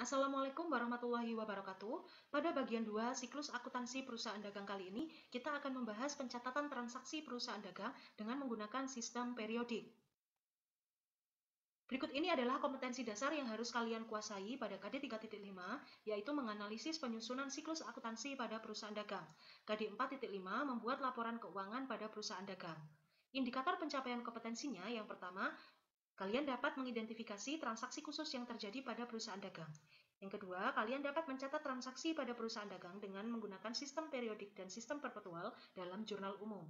Assalamualaikum warahmatullahi wabarakatuh. Pada bagian 2 siklus akuntansi perusahaan dagang kali ini, kita akan membahas pencatatan transaksi perusahaan dagang dengan menggunakan sistem periodik. Berikut ini adalah kompetensi dasar yang harus kalian kuasai pada KD 3.5, yaitu menganalisis penyusunan siklus akuntansi pada perusahaan dagang. KD 4.5 membuat laporan keuangan pada perusahaan dagang. Indikator pencapaian kompetensinya yang pertama, kalian dapat mengidentifikasi transaksi khusus yang terjadi pada perusahaan dagang. Yang kedua, kalian dapat mencatat transaksi pada perusahaan dagang dengan menggunakan sistem periodik dan sistem perpetual dalam jurnal umum.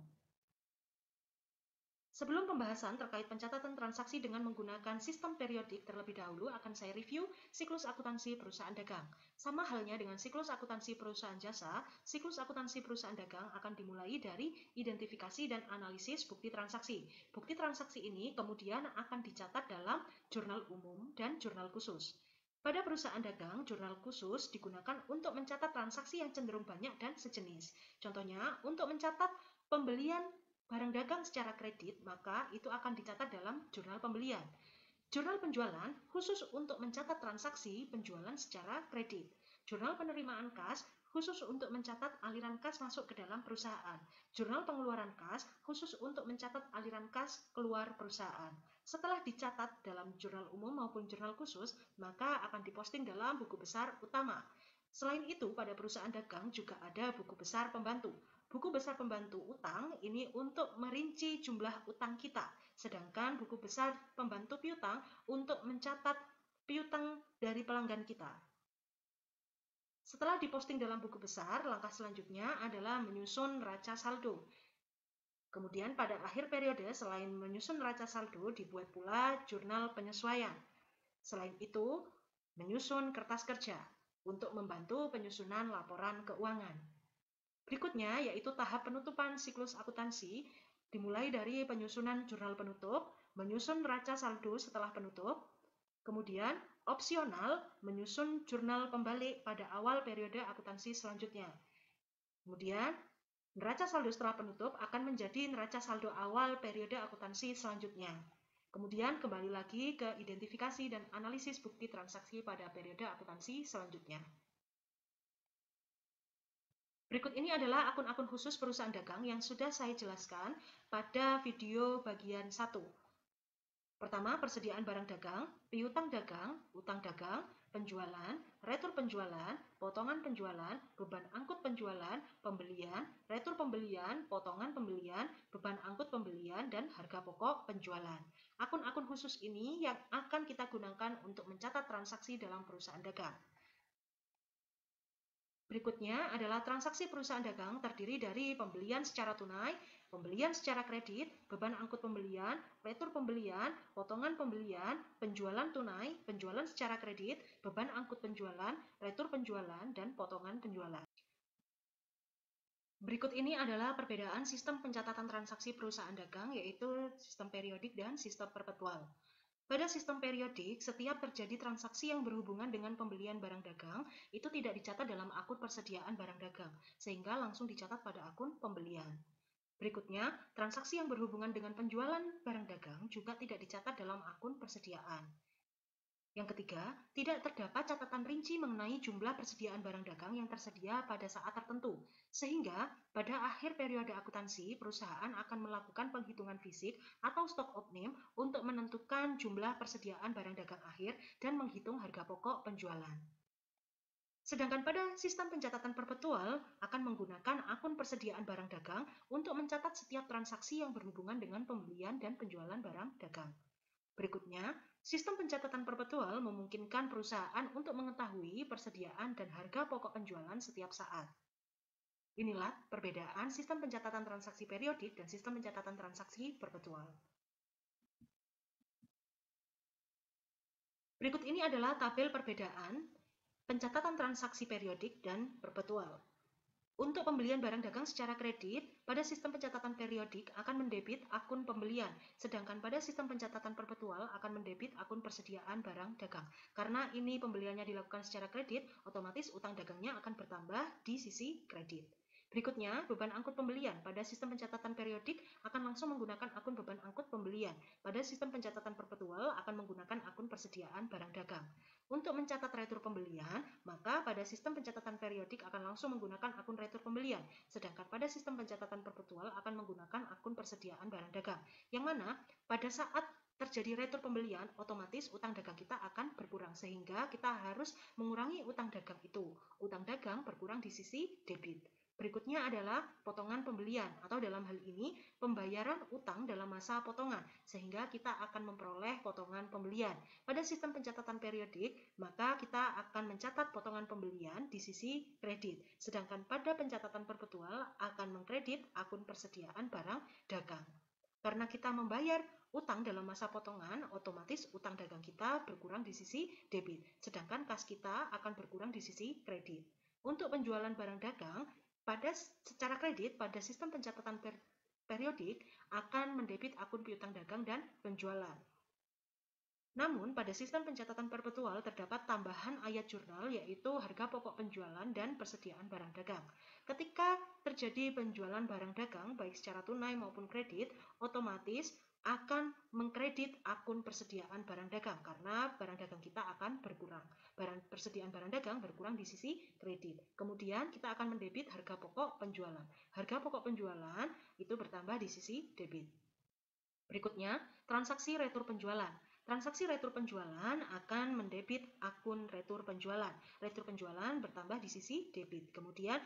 Sebelum pembahasan terkait pencatatan transaksi dengan menggunakan sistem periodik, terlebih dahulu akan saya review siklus akuntansi perusahaan dagang. Sama halnya dengan siklus akuntansi perusahaan jasa, siklus akuntansi perusahaan dagang akan dimulai dari identifikasi dan analisis bukti transaksi. Bukti transaksi ini kemudian akan dicatat dalam jurnal umum dan jurnal khusus. Pada perusahaan dagang, jurnal khusus digunakan untuk mencatat transaksi yang cenderung banyak dan sejenis. Contohnya, untuk mencatat pembelian barang dagang secara kredit, maka itu akan dicatat dalam jurnal pembelian. Jurnal penjualan khusus untuk mencatat transaksi penjualan secara kredit. Jurnal penerimaan kas khusus untuk mencatat aliran kas masuk ke dalam perusahaan. Jurnal pengeluaran kas khusus untuk mencatat aliran kas keluar perusahaan. Setelah dicatat dalam jurnal umum maupun jurnal khusus, maka akan diposting dalam buku besar utama. Selain itu, pada perusahaan dagang juga ada buku besar pembantu. Buku besar pembantu utang ini untuk merinci jumlah utang kita, sedangkan buku besar pembantu piutang untuk mencatat piutang dari pelanggan kita. Setelah diposting dalam buku besar, langkah selanjutnya adalah menyusun neraca saldo. Kemudian pada akhir periode, selain menyusun neraca saldo, dibuat pula jurnal penyesuaian. Selain itu, menyusun kertas kerja untuk membantu penyusunan laporan keuangan. Berikutnya yaitu tahap penutupan siklus akuntansi, dimulai dari penyusunan jurnal penutup, menyusun neraca saldo setelah penutup, kemudian opsional menyusun jurnal pembalik pada awal periode akuntansi selanjutnya. Kemudian neraca saldo setelah penutup akan menjadi neraca saldo awal periode akuntansi selanjutnya. Kemudian kembali lagi ke identifikasi dan analisis bukti transaksi pada periode akuntansi selanjutnya. Berikut ini adalah akun-akun khusus perusahaan dagang yang sudah saya jelaskan pada video bagian 1. Pertama, persediaan barang dagang, piutang dagang, utang dagang, penjualan, retur penjualan, potongan penjualan, beban angkut penjualan, pembelian, retur pembelian, potongan pembelian, beban angkut pembelian, dan harga pokok penjualan. Akun-akun khusus ini yang akan kita gunakan untuk mencatat transaksi dalam perusahaan dagang. Berikutnya adalah transaksi perusahaan dagang terdiri dari pembelian secara tunai, pembelian secara kredit, beban angkut pembelian, retur pembelian, potongan pembelian, penjualan tunai, penjualan secara kredit, beban angkut penjualan, retur penjualan, dan potongan penjualan. Berikut ini adalah perbedaan sistem pencatatan transaksi perusahaan dagang, yaitu sistem periodik dan sistem perpetual. Pada sistem periodik, setiap terjadi transaksi yang berhubungan dengan pembelian barang dagang, itu tidak dicatat dalam akun persediaan barang dagang, sehingga langsung dicatat pada akun pembelian. Berikutnya, transaksi yang berhubungan dengan penjualan barang dagang juga tidak dicatat dalam akun persediaan. Yang ketiga, tidak terdapat catatan rinci mengenai jumlah persediaan barang dagang yang tersedia pada saat tertentu, sehingga pada akhir periode akuntansi, perusahaan akan melakukan penghitungan fisik atau stock opening untuk menentukan jumlah persediaan barang dagang akhir dan menghitung harga pokok penjualan. Sedangkan pada sistem pencatatan perpetual akan menggunakan akun persediaan barang dagang untuk mencatat setiap transaksi yang berhubungan dengan pembelian dan penjualan barang dagang. Berikutnya, sistem pencatatan perpetual memungkinkan perusahaan untuk mengetahui persediaan dan harga pokok penjualan setiap saat. Inilah perbedaan sistem pencatatan transaksi periodik dan sistem pencatatan transaksi perpetual. Berikut ini adalah tabel perbedaan pencatatan transaksi periodik dan perpetual. Untuk pembelian barang dagang secara kredit, pada sistem pencatatan periodik akan mendebit akun pembelian, sedangkan pada sistem pencatatan perpetual akan mendebit akun persediaan barang dagang. Karena ini pembeliannya dilakukan secara kredit, otomatis utang dagangnya akan bertambah di sisi kredit. Berikutnya, beban angkut pembelian. Pada sistem pencatatan periodik akan langsung menggunakan akun beban angkut pembelian. Pada sistem pencatatan perpetual akan menggunakan akun persediaan barang dagang. Untuk mencatat retur pembelian, maka pada sistem pencatatan periodik akan langsung menggunakan akun retur pembelian, sedangkan pada sistem pencatatan perpetual akan menggunakan akun persediaan barang dagang. Yang mana pada saat terjadi retur pembelian, otomatis utang dagang kita akan berkurang, sehingga kita harus mengurangi utang dagang itu. Utang dagang berkurang di sisi debit. Berikutnya adalah potongan pembelian, atau dalam hal ini pembayaran utang dalam masa potongan, sehingga kita akan memperoleh potongan pembelian. Pada sistem pencatatan periodik, maka kita akan mencatat potongan pembelian di sisi kredit, sedangkan pada pencatatan perpetual akan mengkredit akun persediaan barang dagang. Karena kita membayar utang dalam masa potongan, otomatis utang dagang kita berkurang di sisi debit, sedangkan kas kita akan berkurang di sisi kredit. Untuk penjualan barang dagang, secara kredit, pada sistem pencatatan periodik akan mendebit akun piutang dagang dan penjualan. Namun, pada sistem pencatatan perpetual terdapat tambahan ayat jurnal, yaitu harga pokok penjualan dan persediaan barang dagang. Ketika terjadi penjualan barang dagang, baik secara tunai maupun kredit, otomatis akan mengkredit akun persediaan barang dagang, karena barang dagang kita akan berkurang. Persediaan barang dagang berkurang di sisi kredit. Kemudian kita akan mendebit harga pokok penjualan. Harga pokok penjualan itu bertambah di sisi debit. Berikutnya, transaksi retur penjualan. Transaksi retur penjualan akan mendebit akun retur penjualan. Retur penjualan bertambah di sisi debit. Kemudian,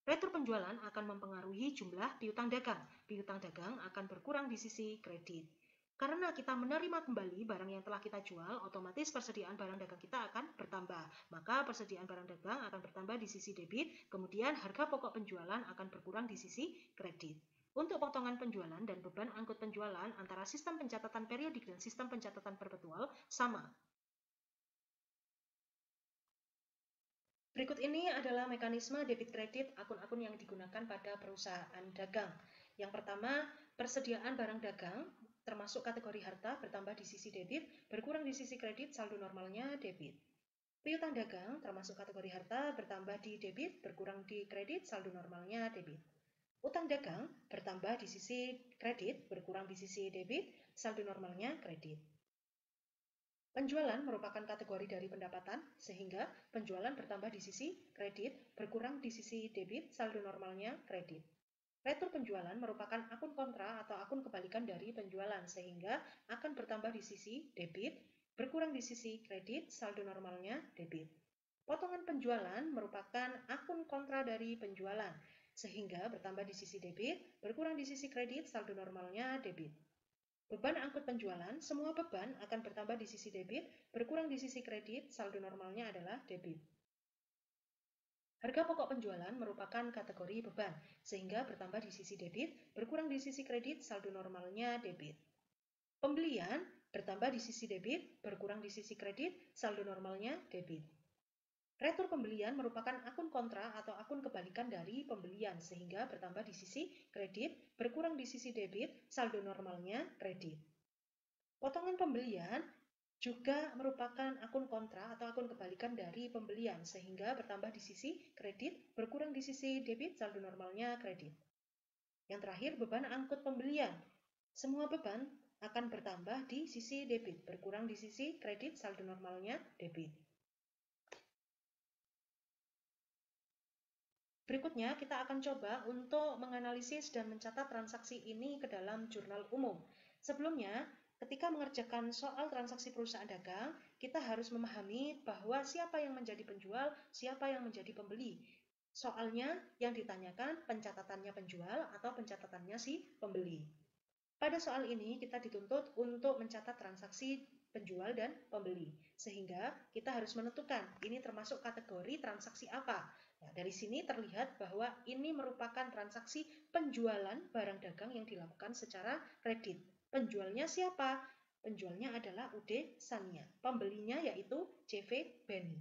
retur penjualan akan mempengaruhi jumlah piutang dagang. Piutang dagang akan berkurang di sisi kredit. Karena kita menerima kembali barang yang telah kita jual, otomatis persediaan barang dagang kita akan bertambah. Maka persediaan barang dagang akan bertambah di sisi debit, kemudian harga pokok penjualan akan berkurang di sisi kredit. Untuk potongan penjualan dan beban angkut penjualan antara sistem pencatatan periodik dan sistem pencatatan perpetual sama. Berikut ini adalah mekanisme debit kredit akun-akun yang digunakan pada perusahaan dagang. Yang pertama, persediaan barang dagang termasuk kategori harta bertambah di sisi debit, berkurang di sisi kredit, saldo normalnya debit. Piutang dagang termasuk kategori harta bertambah di debit, berkurang di kredit, saldo normalnya debit. Utang dagang bertambah di sisi kredit, berkurang di sisi debit, saldo normalnya kredit. Penjualan merupakan kategori dari pendapatan, sehingga penjualan bertambah di sisi kredit, berkurang di sisi debit, saldo normalnya kredit. Retur penjualan merupakan akun kontra atau akun kebalikan dari penjualan, sehingga akan bertambah di sisi debit, berkurang di sisi kredit, saldo normalnya debit. Potongan penjualan merupakan akun kontra dari penjualan, sehingga bertambah di sisi debit, berkurang di sisi kredit, saldo normalnya debit. Beban angkut penjualan, semua beban akan bertambah di sisi debit, berkurang di sisi kredit, saldo normalnya adalah debit. Harga pokok penjualan merupakan kategori beban, sehingga bertambah di sisi debit, berkurang di sisi kredit, saldo normalnya debit. Pembelian bertambah di sisi debit, berkurang di sisi kredit, saldo normalnya debit. Retur pembelian merupakan akun kontra atau akun kebalikan dari pembelian, sehingga bertambah di sisi kredit, berkurang di sisi debit, saldo normalnya kredit. Potongan pembelian juga merupakan akun kontra atau akun kebalikan dari pembelian, sehingga bertambah di sisi kredit, berkurang di sisi debit, saldo normalnya kredit. Yang terakhir, beban angkut pembelian. Semua beban akan bertambah di sisi debit, berkurang di sisi kredit, saldo normalnya debit. Berikutnya, kita akan coba untuk menganalisis dan mencatat transaksi ini ke dalam jurnal umum. Sebelumnya, ketika mengerjakan soal transaksi perusahaan dagang, kita harus memahami bahwa siapa yang menjadi penjual, siapa yang menjadi pembeli. Soalnya yang ditanyakan pencatatannya penjual atau pencatatannya si pembeli. Pada soal ini, kita dituntut untuk mencatat transaksi penjual dan pembeli, sehingga kita harus menentukan ini termasuk kategori transaksi apa. Nah, dari sini terlihat bahwa ini merupakan transaksi penjualan barang dagang yang dilakukan secara kredit. Penjualnya siapa? Penjualnya adalah UD Sania. Pembelinya yaitu CV Beni.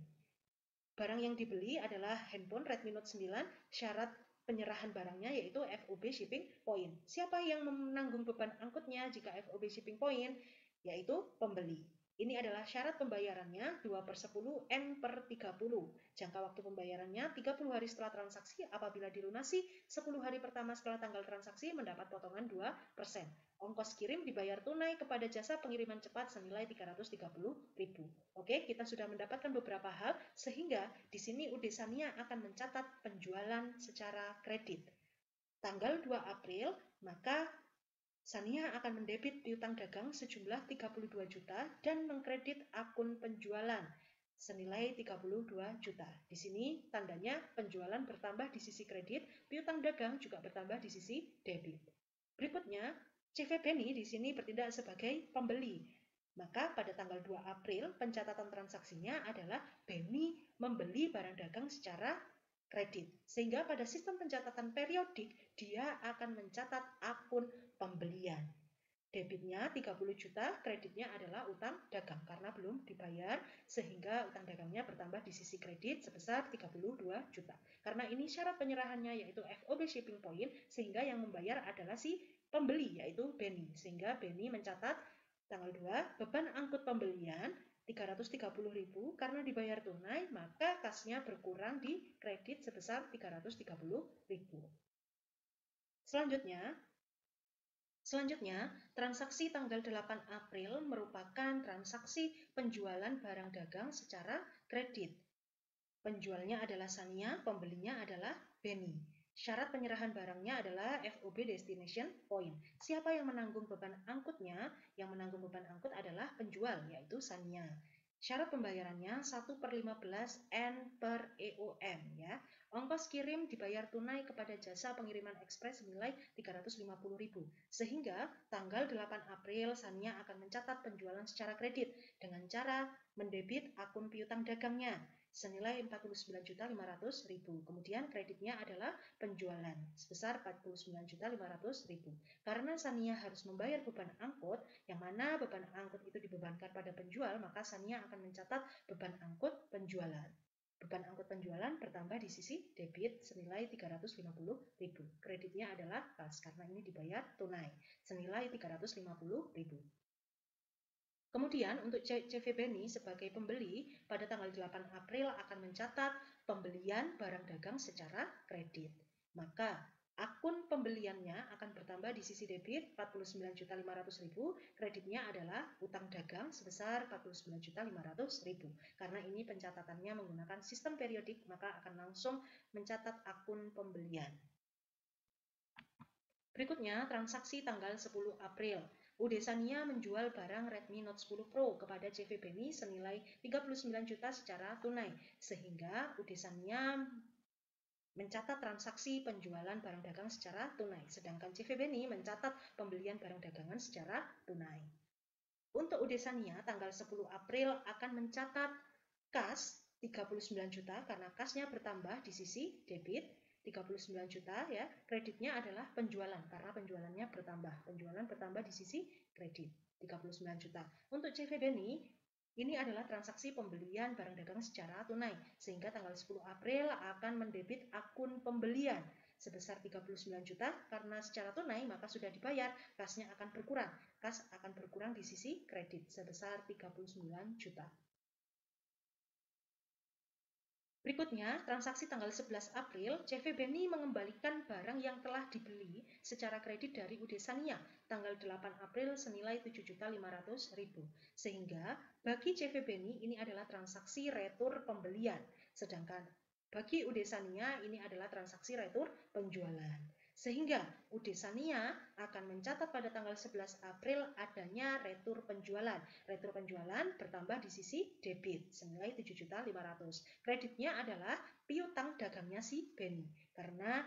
Barang yang dibeli adalah handphone Redmi Note 9, syarat penyerahan barangnya yaitu FOB Shipping Point. Siapa yang menanggung beban angkutnya jika FOB Shipping Point? Yaitu pembeli. Ini adalah syarat pembayarannya 2/10 M per 30. Jangka waktu pembayarannya 30 hari setelah transaksi. Apabila dilunasi 10 hari pertama setelah tanggal transaksi mendapat potongan 2%. Ongkos kirim dibayar tunai kepada jasa pengiriman cepat senilai 330.000. Oke, kita sudah mendapatkan beberapa hal sehingga di sini UD Sania akan mencatat penjualan secara kredit. Tanggal 2 April, maka Sania akan mendebit piutang dagang sejumlah 32 juta dan mengkredit akun penjualan senilai 32 juta. Di sini tandanya penjualan bertambah di sisi kredit, piutang dagang juga bertambah di sisi debit. Berikutnya, CV Beni di sini bertindak sebagai pembeli. Maka pada tanggal 2 April pencatatan transaksinya adalah Beni membeli barang dagang secara kredit. Sehingga pada sistem pencatatan periodik dia akan mencatat akun pembelian. Debitnya 30 juta, kreditnya adalah utang dagang karena belum dibayar sehingga utang dagangnya bertambah di sisi kredit sebesar 32 juta. Karena ini syarat penyerahannya yaitu FOB shipping point sehingga yang membayar adalah si pembeli yaitu Beni. Sehingga Beni mencatat tanggal 2 beban angkut pembelian 330.000 karena dibayar tunai maka kasnya berkurang di kredit sebesar 330.000. Selanjutnya, transaksi tanggal 8 April merupakan transaksi penjualan barang dagang secara kredit. Penjualnya adalah Sania, pembelinya adalah Beni. Syarat penyerahan barangnya adalah FOB Destination Point. Siapa yang menanggung beban angkutnya? Yang menanggung beban angkut adalah penjual, yaitu Sania. Syarat pembayarannya 1/15 N per EOM ya. Ongkos kirim dibayar tunai kepada jasa pengiriman ekspres senilai 350.000. Sehingga tanggal 8 April Sania akan mencatat penjualan secara kredit dengan cara mendebit akun piutang dagangnya senilai 49.500.000. Kemudian kreditnya adalah penjualan sebesar 49.500.000. Karena Sania harus membayar beban angkut, yang mana beban angkut itu dibebankan pada penjual, maka Sania akan mencatat beban angkut penjualan. Beban angkut penjualan bertambah di sisi debit senilai 350.000. Kreditnya adalah kas karena ini dibayar tunai senilai 350.000. Kemudian untuk CV Beni sebagai pembeli pada tanggal 8 April akan mencatat pembelian barang dagang secara kredit. Maka akun pembeliannya akan bertambah di sisi debit 49.500.000, kreditnya adalah utang dagang sebesar 49.500.000. Karena ini pencatatannya menggunakan sistem periodik, maka akan langsung mencatat akun pembelian. Berikutnya, transaksi tanggal 10 April. UD Sania menjual barang Redmi Note 10 Pro kepada CV Beni senilai 39 juta secara tunai, sehingga UD Sania mencatat transaksi penjualan barang dagang secara tunai, sedangkan CV Beni mencatat pembelian barang dagangan secara tunai. Untuk UD Sania tanggal 10 April akan mencatat kas 39 juta karena kasnya bertambah di sisi debit 39 juta ya, kreditnya adalah penjualan karena penjualannya bertambah. Penjualan bertambah di sisi kredit 39 juta. Untuk CV Beni ini adalah transaksi pembelian barang dagang secara tunai sehingga tanggal 10 April akan mendebit akun pembelian sebesar 39 juta karena secara tunai maka sudah dibayar, kasnya akan berkurang. Kas akan berkurang di sisi kredit sebesar 39 juta. Berikutnya, transaksi tanggal 11 April, CV Beni mengembalikan barang yang telah dibeli secara kredit dari UD Sania tanggal 8 April senilai 7.500.000. Sehingga bagi CV Beni ini adalah transaksi retur pembelian, sedangkan bagi UD Sania ini adalah transaksi retur penjualan. Sehingga UD Sania akan mencatat pada tanggal 11 April adanya retur penjualan. Retur penjualan bertambah di sisi debit senilai 7.500. Kreditnya adalah piutang dagangnya si Beni. Karena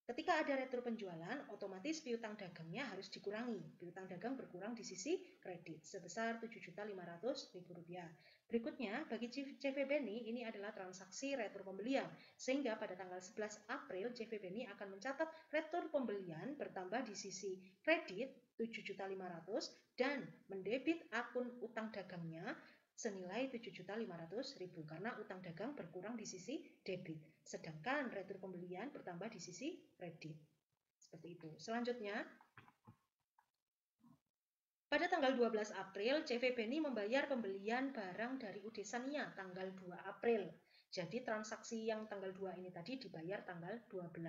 ketika ada retur penjualan, otomatis piutang dagangnya harus dikurangi. Piutang dagang berkurang di sisi kredit sebesar Rp7.500.000. Berikutnya, bagi CV Beni ini adalah transaksi retur pembelian. Sehingga pada tanggal 11 April, CV Beni akan mencatat retur pembelian bertambah di sisi kredit 7.500.000 dan mendebit akun utang dagangnya senilai 7.500.000 karena utang dagang berkurang di sisi debit. Sedangkan retur pembelian bertambah di sisi kredit. Seperti itu. Selanjutnya, Pada tanggal 12 April, CV Beni membayar pembelian barang dari UD Sania tanggal 2 April. Jadi transaksi yang tanggal 2 ini tadi dibayar tanggal 12.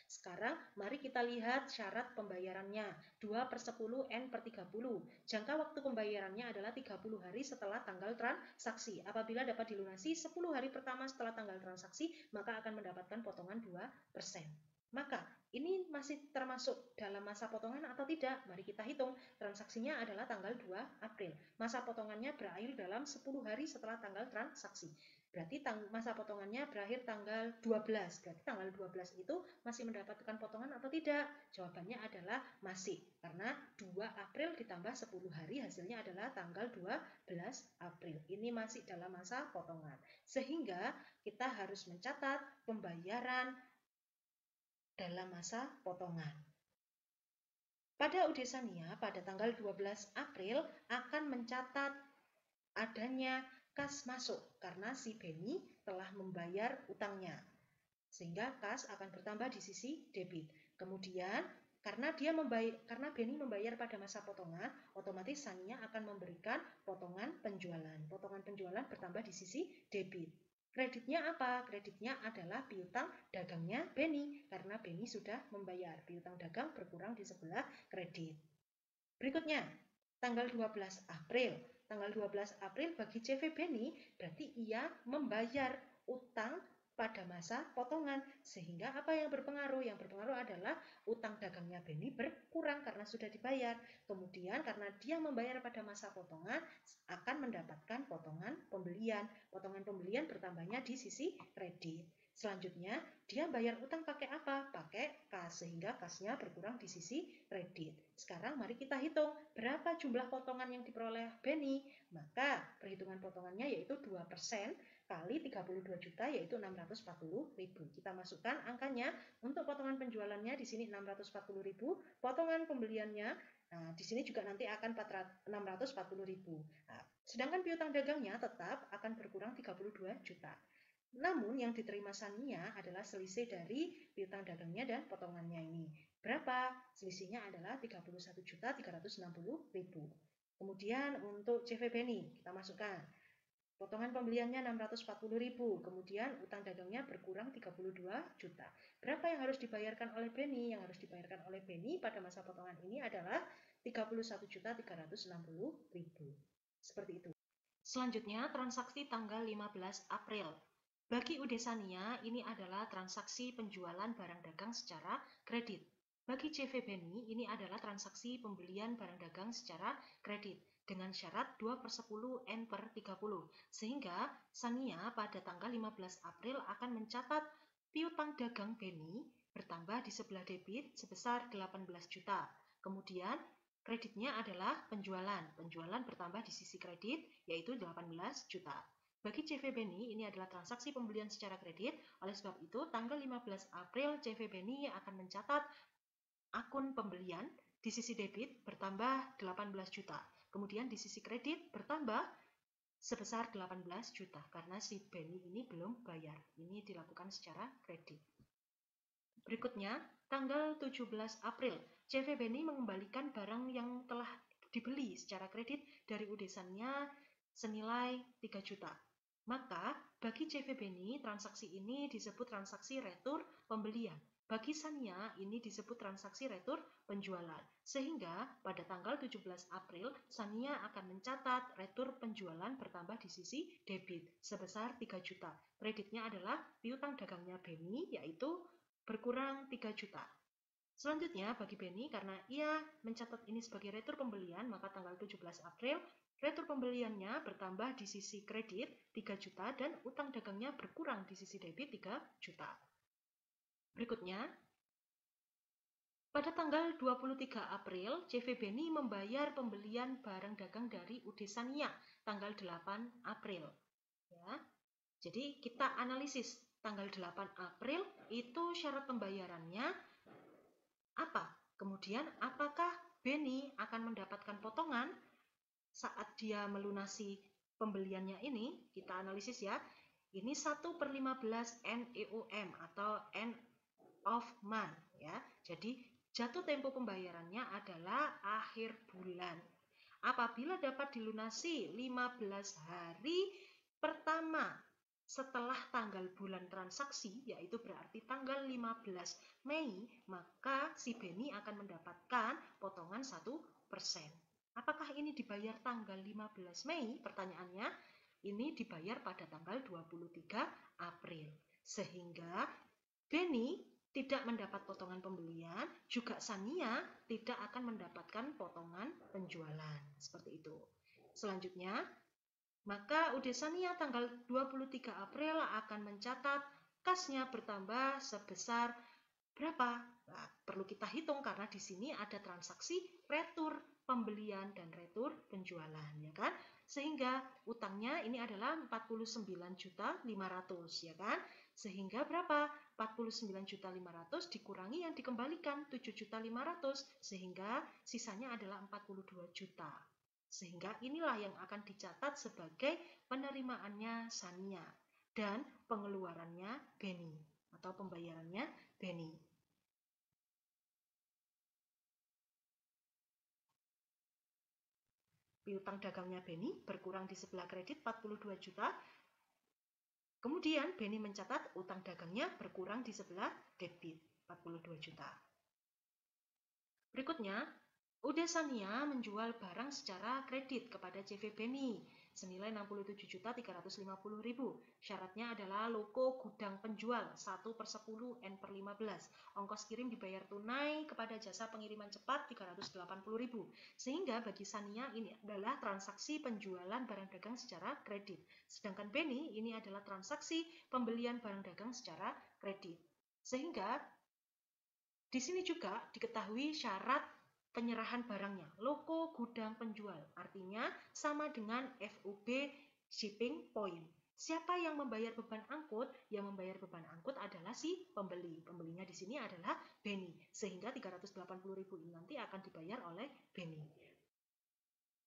Sekarang mari kita lihat syarat pembayarannya. 2/10 N/30. Jangka waktu pembayarannya adalah 30 hari setelah tanggal transaksi. Apabila dapat dilunasi 10 hari pertama setelah tanggal transaksi, maka akan mendapatkan potongan 2%. Maka ini masih termasuk dalam masa potongan atau tidak? Mari kita hitung. Transaksinya adalah tanggal 2 April. Masa potongannya berakhir dalam 10 hari setelah tanggal transaksi. Berarti masa potongannya berakhir tanggal 12. Berarti tanggal 12 itu masih mendapatkan potongan atau tidak? Jawabannya adalah masih. Karena 2 April ditambah 10 hari hasilnya adalah tanggal 12 April. Ini masih dalam masa potongan. Sehingga kita harus mencatat pembayaran dalam masa potongan. Pada UD Sania pada tanggal 12 April akan mencatat adanya kas masuk karena si Beni telah membayar utangnya. Sehingga kas akan bertambah di sisi debit. Kemudian karena Beni membayar pada masa potongan, otomatis Sania akan memberikan potongan penjualan. Potongan penjualan bertambah di sisi debit. Kreditnya apa? Kreditnya adalah piutang dagangnya Beni, karena Beni sudah membayar. Piutang dagang berkurang di sebelah kredit. Berikutnya, tanggal 12 April. Tanggal 12 April bagi CV Beni, berarti ia membayar utang pada masa potongan. Sehingga apa yang berpengaruh? Yang berpengaruh adalah utang dagangnya Beni berkurang karena sudah dibayar. Kemudian karena dia membayar pada masa potongan, akan mendapatkan potongan pembelian. Potongan pembelian bertambahnya di sisi kredit. Selanjutnya, dia bayar utang pakai apa? Pakai kas, sehingga kasnya berkurang di sisi kredit. Sekarang mari kita hitung berapa jumlah potongan yang diperoleh Beni. Maka perhitungan potongannya yaitu 2% kali 32 juta yaitu 640.000. Kita masukkan angkanya. Untuk potongan penjualannya di sini 640.000, potongan pembeliannya di sini juga nanti akan 640.000. Sedangkan piutang dagangnya tetap akan berkurang 32 juta. Namun yang diterima Sania adalah selisih dari piutang dagangnya dan potongannya ini. Berapa? Selisihnya adalah 31.360.000. Kemudian untuk CV Beni kita masukkan. Potongan pembeliannya 640.000, kemudian utang dagangnya berkurang 32 juta. Berapa yang harus dibayarkan oleh Beni? Yang harus dibayarkan oleh Beni pada masa potongan ini adalah 31.360.000. Seperti itu. Selanjutnya, transaksi tanggal 15 April. Bagi UD Sania, ini adalah transaksi penjualan barang dagang secara kredit. Bagi CV Beni, ini adalah transaksi pembelian barang dagang secara kredit dengan syarat 2/10 N/30. Sehingga Sania pada tanggal 15 April akan mencatat piutang dagang Beni bertambah di sebelah debit sebesar 18 juta. Kemudian kreditnya adalah penjualan. Penjualan bertambah di sisi kredit yaitu 18 juta. Bagi CV Beni, ini adalah transaksi pembelian secara kredit. Oleh sebab itu, tanggal 15 April CV Beni akan mencatat akun pembelian di sisi debit bertambah 18 juta. Kemudian di sisi kredit bertambah sebesar 18 juta karena si Beni ini belum bayar. Ini dilakukan secara kredit. Berikutnya, tanggal 17 April, CV Beni mengembalikan barang yang telah dibeli secara kredit dari UD Sania senilai 3 juta. Maka, bagi CV Beni, transaksi ini disebut transaksi retur pembelian. Bagi Sania, ini disebut transaksi retur penjualan. Sehingga, pada tanggal 17 April, Sania akan mencatat retur penjualan bertambah di sisi debit sebesar 3 juta. Kreditnya adalah piutang dagangnya Beni, yaitu berkurang 3 juta. Selanjutnya, bagi Beni, karena ia mencatat ini sebagai retur pembelian, maka tanggal 17 April, retur pembeliannya bertambah di sisi kredit 3 juta dan utang dagangnya berkurang di sisi debit 3 juta. Berikutnya, pada tanggal 23 April, CV Beni membayar pembelian barang dagang dari UD Sania tanggal 8 April. Ya. Jadi kita analisis tanggal 8 April itu syarat pembayarannya apa? Kemudian apakah Beni akan mendapatkan potongan saat dia melunasi pembeliannya ini? Kita analisis ya. Ini 1/15 NEOM atau end of month ya. Jadi jatuh tempo pembayarannya adalah akhir bulan. apabila dapat dilunasi 15 hari pertama setelah tanggal bulan transaksi, yaitu berarti tanggal 15 Mei, maka si Beni akan mendapatkan potongan 1%. Apakah ini dibayar tanggal 15 Mei? Pertanyaannya, ini dibayar pada tanggal 23 April. Sehingga Beni tidak mendapat potongan pembelian, juga Sania tidak akan mendapatkan potongan penjualan. Seperti itu. Selanjutnya, maka UD Sania tanggal 23 April akan mencatat kasnya bertambah sebesar berapa? Nah, perlu kita hitung karena di sini ada transaksi retur pembelian dan retur penjualan, ya kan? Sehingga utangnya ini adalah 49.500.000, ya kan? Sehingga berapa? 49.500.000 dikurangi yang dikembalikan 7.500.000, sehingga sisanya adalah 42 juta. Sehingga inilah yang akan dicatat sebagai penerimaannya Sania dan pengeluarannya Beni atau pembayarannya Beni. Piutang dagangnya Beni berkurang di sebelah kredit 42 juta. Kemudian Beni mencatat utang dagangnya berkurang di sebelah debit 42 juta. Berikutnya, UD Sania menjual barang secara kredit kepada CV Beni senilai 67.350.000. Syaratnya adalah loko gudang penjual 1/10 N/15. Ongkos kirim dibayar tunai kepada jasa pengiriman cepat 380.000. Sehingga bagi Sania ini adalah transaksi penjualan barang dagang secara kredit. Sedangkan Beni ini adalah transaksi pembelian barang dagang secara kredit. Sehingga di sini juga diketahui syarat penyerahan barangnya, loko gudang penjual, artinya sama dengan FOB shipping point. Siapa yang membayar beban angkut? Yang membayar beban angkut adalah si pembeli. Pembelinya di sini adalah Beni, sehingga 380.000 ini nanti akan dibayar oleh Beni.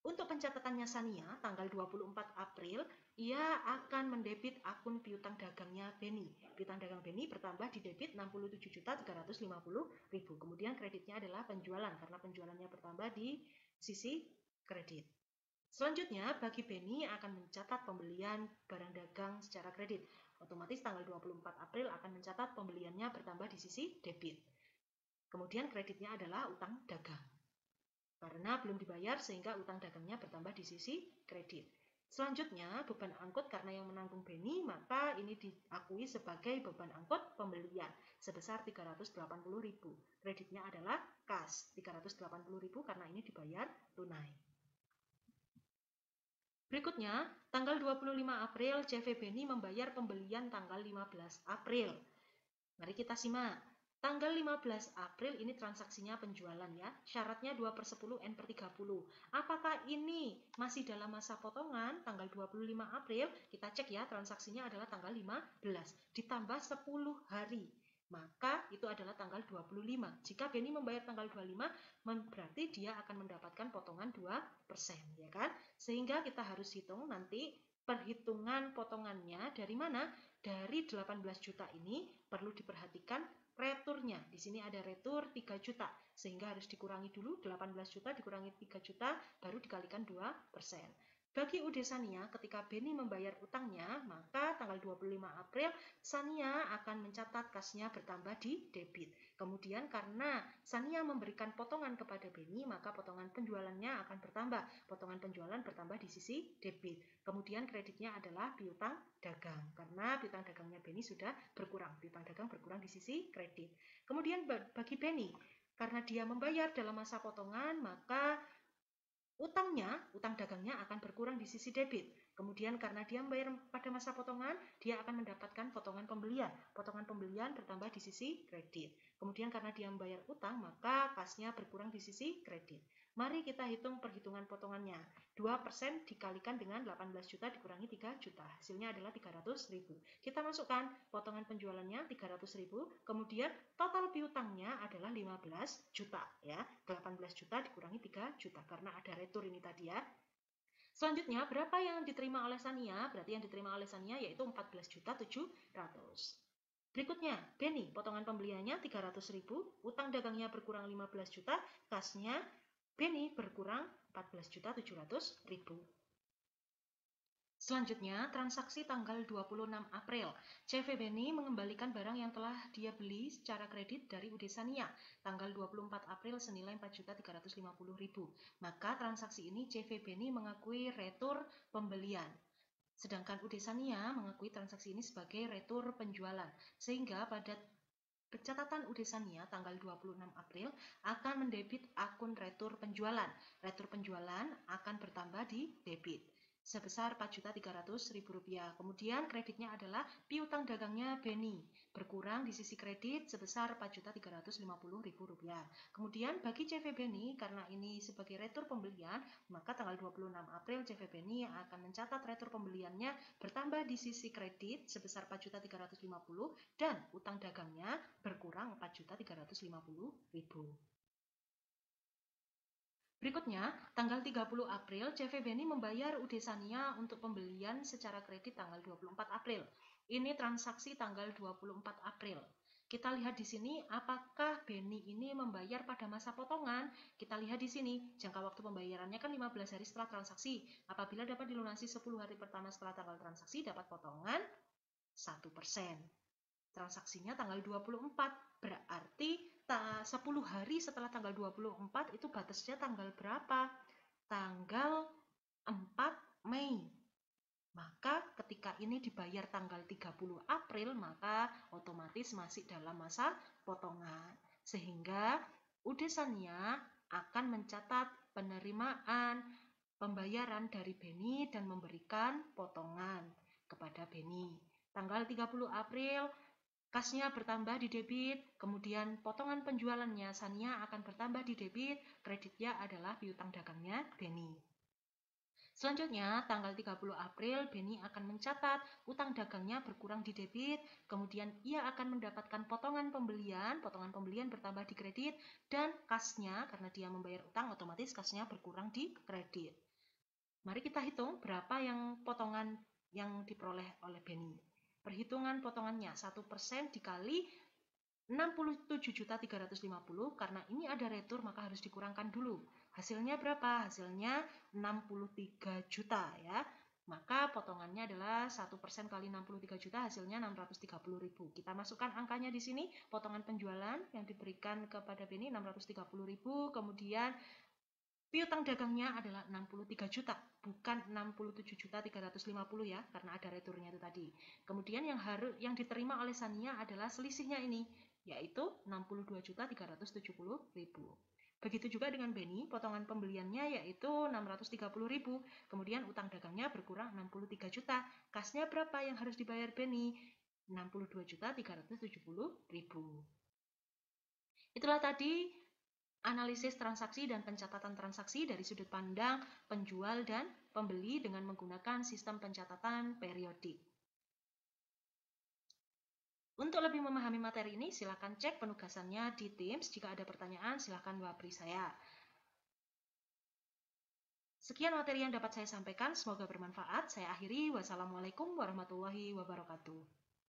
Untuk pencatatannya Sania, tanggal 24 April, ia akan mendebit akun piutang dagangnya Beni. Piutang dagang Beni bertambah di debit 67.350.000. Kemudian kreditnya adalah penjualan, karena penjualannya bertambah di sisi kredit. Selanjutnya, bagi Beni akan mencatat pembelian barang dagang secara kredit. Otomatis tanggal 24 April akan mencatat pembeliannya bertambah di sisi debit. Kemudian kreditnya adalah utang dagang. Karena belum dibayar sehingga utang dagangnya bertambah di sisi kredit. Selanjutnya, beban angkut karena yang menanggung Beni, maka ini diakui sebagai beban angkut pembelian sebesar 380.000. Kreditnya adalah kas 380.000 karena ini dibayar tunai. Berikutnya, tanggal 25 April CV Beni membayar pembelian tanggal 15 April. Mari kita simak. Tanggal 15 April ini transaksinya penjualan ya. Syaratnya 2/10 N/30. Apakah ini masih dalam masa potongan? Tanggal 25 April, kita cek ya, transaksinya adalah tanggal 15. Ditambah 10 hari. Maka itu adalah tanggal 25. Jika Beni membayar tanggal 25, berarti dia akan mendapatkan potongan 2%, ya kan? Sehingga kita harus hitung nanti perhitungan potongannya dari mana? Dari 18 juta ini perlu diperhatikan returnya. Di sini ada retur 3 juta, sehingga harus dikurangi dulu 18 juta dikurangi 3 juta, baru dikalikan 2%. Bagi UD Sania, ketika Beni membayar utangnya, maka tanggal 25 April, Sania akan mencatat kasnya bertambah di debit. Kemudian karena Sania memberikan potongan kepada Beni, maka potongan penjualannya akan bertambah. Potongan penjualan bertambah di sisi debit. Kemudian kreditnya adalah piutang dagang, karena piutang dagangnya Beni sudah berkurang. Piutang dagang berkurang di sisi kredit. Kemudian bagi Beni, karena dia membayar dalam masa potongan, maka utang dagangnya akan berkurang di sisi debit. Kemudian karena dia membayar pada masa potongan, dia akan mendapatkan potongan pembelian. Potongan pembelian bertambah di sisi kredit. Kemudian karena dia membayar utang, maka kasnya berkurang di sisi kredit. Mari kita hitung perhitungan potongannya. 2% dikalikan dengan 18 juta dikurangi 3 juta. Hasilnya adalah 300.000. Kita masukkan potongan penjualannya 300.000, kemudian total piutangnya adalah 15 juta ya. 18 juta dikurangi 3 juta karena ada retur ini tadi ya. Selanjutnya, berapa yang diterima oleh Sania? Berarti yang diterima oleh Sania yaitu 14.700.000. Berikutnya, Beni, potongan pembeliannya 300.000, utang dagangnya berkurang 15 juta, kasnya Beni berkurang 14.700.000. Selanjutnya, transaksi tanggal 26 April. CV Beni mengembalikan barang yang telah dia beli secara kredit dari Udesania tanggal 24 April senilai 4.350.000. Maka transaksi ini CV Beni mengakui retur pembelian. Sedangkan Udesania mengakui transaksi ini sebagai retur penjualan. Sehingga pada pencatatan Udesania tanggal 26 April akan mendebit akun retur penjualan. Retur penjualan akan bertambah di debit sebesar Rp4.300.000. Kemudian kreditnya adalah piutang dagangnya Beni, berkurang di sisi kredit sebesar Rp4.350.000. Kemudian bagi CV Beni, karena ini sebagai retur pembelian, maka tanggal 26 April CV Beni akan mencatat retur pembeliannya bertambah di sisi kredit sebesar Rp4.350.000 dan utang dagangnya berkurang Rp4.350.000. Berikutnya, tanggal 30 April, CV Beni membayar Udesania untuk pembelian secara kredit tanggal 24 April. Ini transaksi tanggal 24 April. Kita lihat di sini apakah Beni ini membayar pada masa potongan. Kita lihat di sini, jangka waktu pembayarannya kan 15 hari setelah transaksi. Apabila dapat dilunasi 10 hari pertama setelah tanggal transaksi, dapat potongan 1%. Transaksinya tanggal 24, berarti 10 hari setelah tanggal 24 itu batasnya tanggal berapa? Tanggal 4 Mei. Maka ketika ini dibayar tanggal 30 April, maka otomatis masih dalam masa potongan. Sehingga Udesania akan mencatat penerimaan pembayaran dari Beni dan memberikan potongan kepada Beni. Tanggal 30 April, kasnya bertambah di debit, kemudian potongan penjualannya Sania akan bertambah di debit, kreditnya adalah piutang dagangnya Beni. Selanjutnya, tanggal 30 April, Beni akan mencatat utang dagangnya berkurang di debit, kemudian ia akan mendapatkan potongan pembelian bertambah di kredit, dan kasnya, karena dia membayar utang, otomatis kasnya berkurang di kredit. Mari kita hitung berapa yang potongan yang diperoleh oleh Beni. Perhitungan potongannya 1% dikali 67.350, karena ini ada retur maka harus dikurangkan dulu. Hasilnya berapa? Hasilnya 63 juta ya. Maka potongannya adalah 1% kali 63 juta, hasilnya 630.000. Kita masukkan angkanya di sini, potongan penjualan yang diberikan kepada Beni 630.000, kemudian piutang dagangnya adalah 63 juta, bukan 67.350 ya, karena ada returnya itu tadi. Kemudian yang diterima oleh Sania adalah selisihnya ini, yaitu 62.370.000. Begitu juga dengan Beni, potongan pembeliannya yaitu 630.000, kemudian utang dagangnya berkurang 63 juta. Kasnya berapa yang harus dibayar Beni? 62.370.000. Itulah tadi analisis transaksi dan pencatatan transaksi dari sudut pandang penjual dan pembeli dengan menggunakan sistem pencatatan periodik. Untuk lebih memahami materi ini, silakan cek penugasannya di Teams. Jika ada pertanyaan, silakan wabri saya. Sekian materi yang dapat saya sampaikan, semoga bermanfaat. Saya akhiri, wassalamualaikum warahmatullahi wabarakatuh.